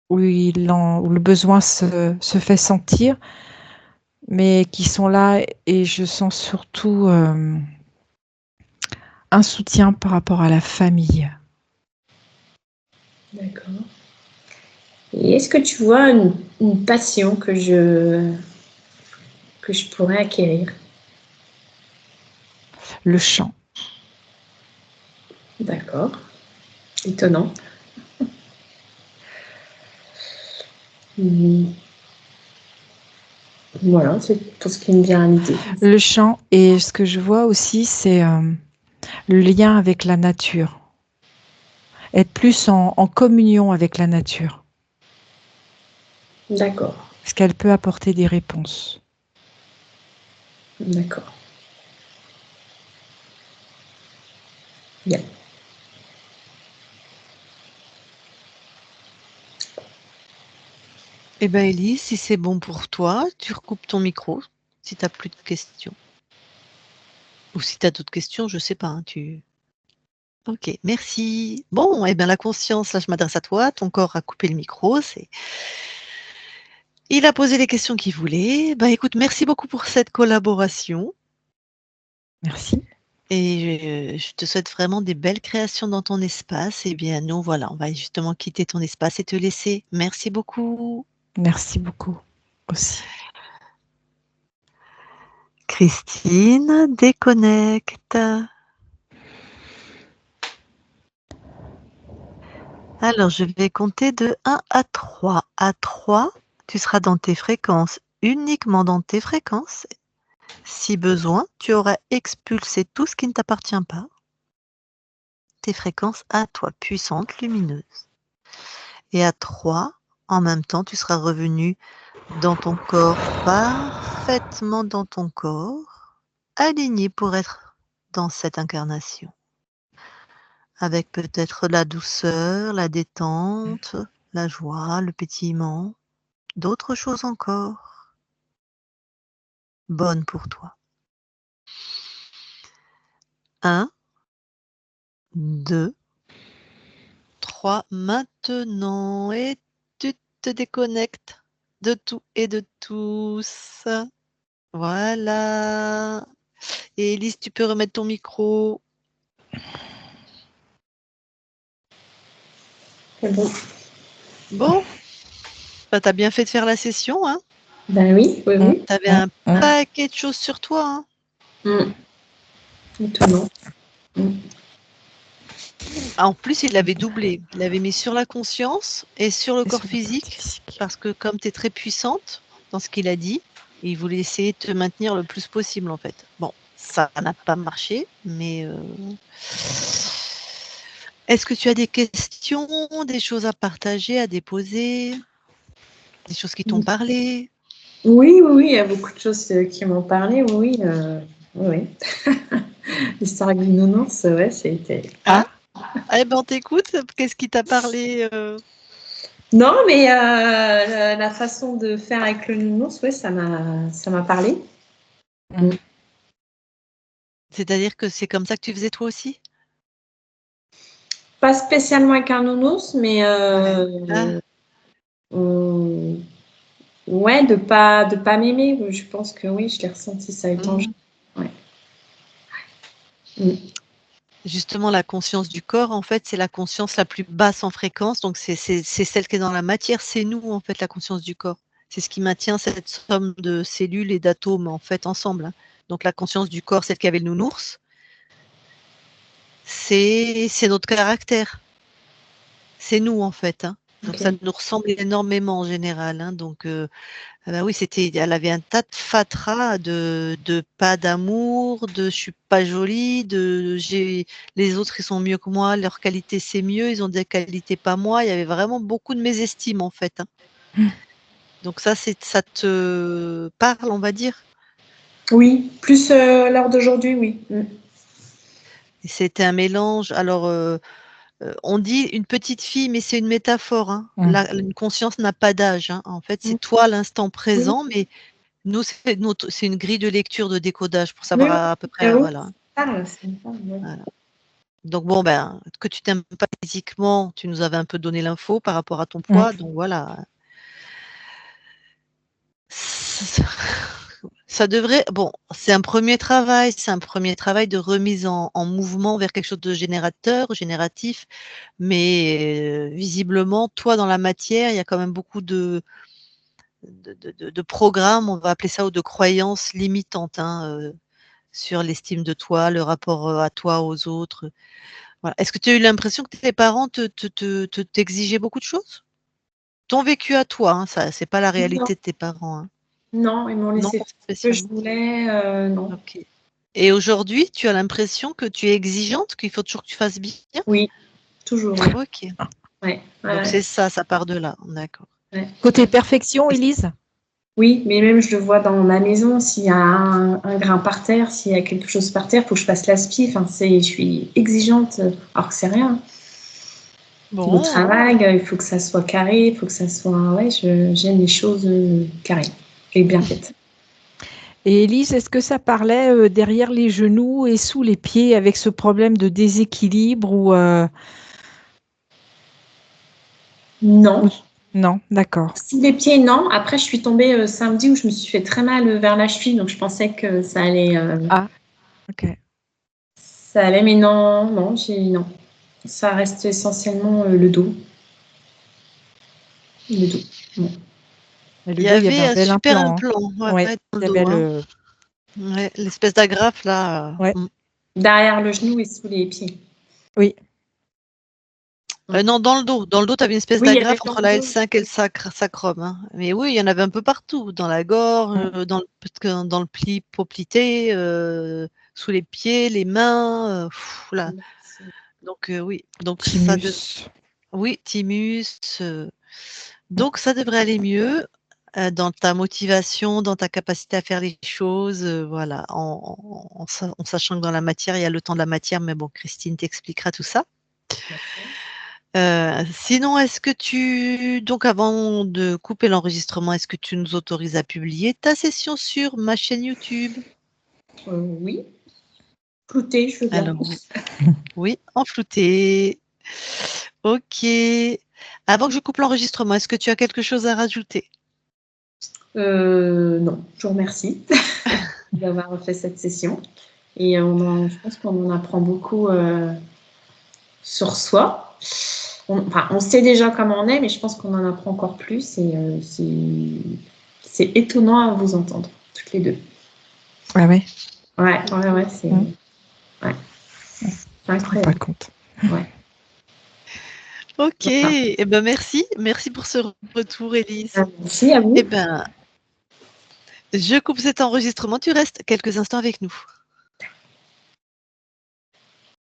où où le besoin se fait sentir, mais qui sont là et je sens surtout un soutien par rapport à la famille. D'accord. Et est-ce que tu vois une passion que je pourrais acquérir? Le chant. D'accord. Étonnant. Voilà, c'est tout ce qui me vient à l'idée. Le chant et ce que je vois aussi, c'est le lien avec la nature. Être plus en communion avec la nature. D'accord. Parce qu'elle peut apporter des réponses. D'accord. Bien. Eh ben Élise, si c'est bon pour toi, tu recoupes ton micro, si tu as plus de questions. Ou si tu as d'autres questions, je sais pas, hein, tu OK, merci. Bon, eh bien la conscience, là je m'adresse à toi, ton corps a coupé le micro, il a posé les questions qu'il voulait. Bah, écoute, merci beaucoup pour cette collaboration Merci. et je te souhaite vraiment des belles créations dans ton espace. Et bien nous, voilà, on va justement quitter ton espace et te laisser. Merci beaucoup. Merci beaucoup aussi. Christine, déconnecte. Alors, je vais compter de 1 à 3. À 3, tu seras dans tes fréquences, uniquement dans tes fréquences. Si besoin, tu auras expulsé tout ce qui ne t'appartient pas, tes fréquences à toi, puissantes, lumineuses. Et à 3, en même temps, tu seras revenu dans ton corps, parfaitement dans ton corps, aligné pour être dans cette incarnation. Avec peut-être la douceur, la détente, la joie, le pétillement, d'autres choses encore bonnes pour toi. 1, 2, 3, maintenant et tu te déconnectes de tout et de tous. Voilà. Et Elise, tu peux remettre ton micro. C'est bon. Bon, bah, tu as bien fait de faire la session, hein. Ben oui, oui, oui. Tu avais un paquet de choses sur toi, hein. Étonnant. En plus, il l'avait doublé. Il l'avait mis sur la conscience et sur le corps physique, parce que comme tu es très puissante dans ce qu'il a dit, il voulait essayer de te maintenir le plus possible, en fait. Bon, ça n'a pas marché, mais est-ce que tu as des questions, des choses à partager, à déposer, des choses qui t'ont parlé? Oui, il y a beaucoup de choses qui m'ont parlé, oui. Oui. L'histoire du nounours, ouais, c'était... Eh ben, on t'écoute. Qu'est-ce qui t'a parlé Non, mais la façon de faire avec le nounours, ouais, ça m'a parlé. C'est-à-dire que c'est comme ça que tu faisais toi aussi? Pas spécialement avec un nounours, mais ouais, de pas m'aimer. Je pense que oui, je l'ai ressenti ça étant jeune. Ouais. Justement, la conscience du corps, en fait, c'est la conscience la plus basse en fréquence. Donc, c'est celle qui est dans la matière. C'est nous, en fait, la conscience du corps. C'est ce qui maintient cette somme de cellules et d'atomes, en fait, ensemble, hein. Donc, la conscience du corps, celle qui avait le nounours, c'est notre caractère. C'est nous, en fait, hein. Donc, ça nous ressemble énormément en général, hein. Donc, bah oui, elle avait un tas de fatras de pas d'amour, de je suis pas jolie, les autres ils sont mieux que moi, leur qualité c'est mieux, ils ont des qualités pas moi. Il y avait vraiment beaucoup de mésestime en fait, hein. Donc ça te parle, on va dire. Oui, plus l'heure d'aujourd'hui, oui. Et c'était un mélange. Alors on dit une petite fille, mais c'est une métaphore, hein. Une conscience n'a pas d'âge, hein. En fait, c'est toi à l'instant présent, mais nous, c'est une grille de lecture, de décodage pour savoir à peu près, voilà. Voilà. Donc bon, ben, que tu t'aimes pas physiquement, tu nous avais un peu donné l'info par rapport à ton poids, donc voilà. Ça devrait, bon, c'est un premier travail de remise en mouvement vers quelque chose de génératif, mais visiblement, toi, dans la matière, il y a quand même beaucoup de programmes, on va appeler ça, ou de croyances limitantes, hein, sur l'estime de toi, le rapport à toi, aux autres. Voilà. Est-ce que tu as eu l'impression que tes parents t'exigeaient beaucoup de choses? Ton vécu à toi, hein, ça, c'est pas la réalité de tes parents, hein. Non, ils m'ont Non, laissé pas faire ce que je spécialement. voulais, non. Ok. Et aujourd'hui, tu as l'impression que tu es exigeante, qu'il faut toujours que tu fasses bien? Oui, toujours. Ok. Ouais. Donc c'est ça part de là, d'accord. Ouais. Côté perfection, Élise? Oui, mais même je le vois dans ma maison, s'il y a un grain par terre, s'il y a quelque chose par terre, il faut que je fasse l'aspi. Enfin, je suis exigeante, alors que c'est rien. Bon. Au travail, il faut que ça soit carré, il faut que ça soit... Ouais, j'aime les choses carrées et bien faites. Et Élise, est-ce que ça parlait derrière les genoux et sous les pieds avec ce problème de déséquilibre ou Non. Non, d'accord. Sous les pieds, non. Après, je suis tombée samedi où je me suis fait très mal vers la cheville, donc je pensais que ça allait. Ok. Ça allait, mais non, non. Ça reste essentiellement le dos. Le dos. Bon. Il y avait un super implant, ouais, dans le dos, hein. Ouais, l'espèce d'agrafe là. Derrière le genou et sous les pieds. Oui. Non, dans le dos. Dans le dos, tu avais une espèce d'agrafe entre la L5 et le sacrum, hein. Mais oui, il y en avait un peu partout. Dans la gorge, dans le pli poplité, sous les pieds, les mains. Là. Donc oui. Donc Thymus. Oui, thymus. Donc ça devrait aller mieux dans ta motivation, dans ta capacité à faire les choses, voilà, en sachant que dans la matière, il y a le temps de la matière, mais bon, Christine t'expliquera tout ça. Sinon, donc avant de couper l'enregistrement, est-ce que tu nous autorises à publier ta session sur ma chaîne YouTube? Oui. Flouté, je veux bien. Alors, oui, en flouté. Ok. Avant que je coupe l'enregistrement, est-ce que tu as quelque chose à rajouter? Non, je vous remercie d'avoir fait cette session. Et je pense qu'on en apprend beaucoup sur soi. on sait déjà comment on est, mais je pense qu'on en apprend encore plus et c'est étonnant à vous entendre, toutes les deux. Ah ouais. Ouais, c'est On ne incroyable. pas compte. Ouais. Ok, Voilà. eh ben merci pour ce retour, Élise. Merci à vous. Eh ben, je coupe cet enregistrement, tu restes quelques instants avec nous.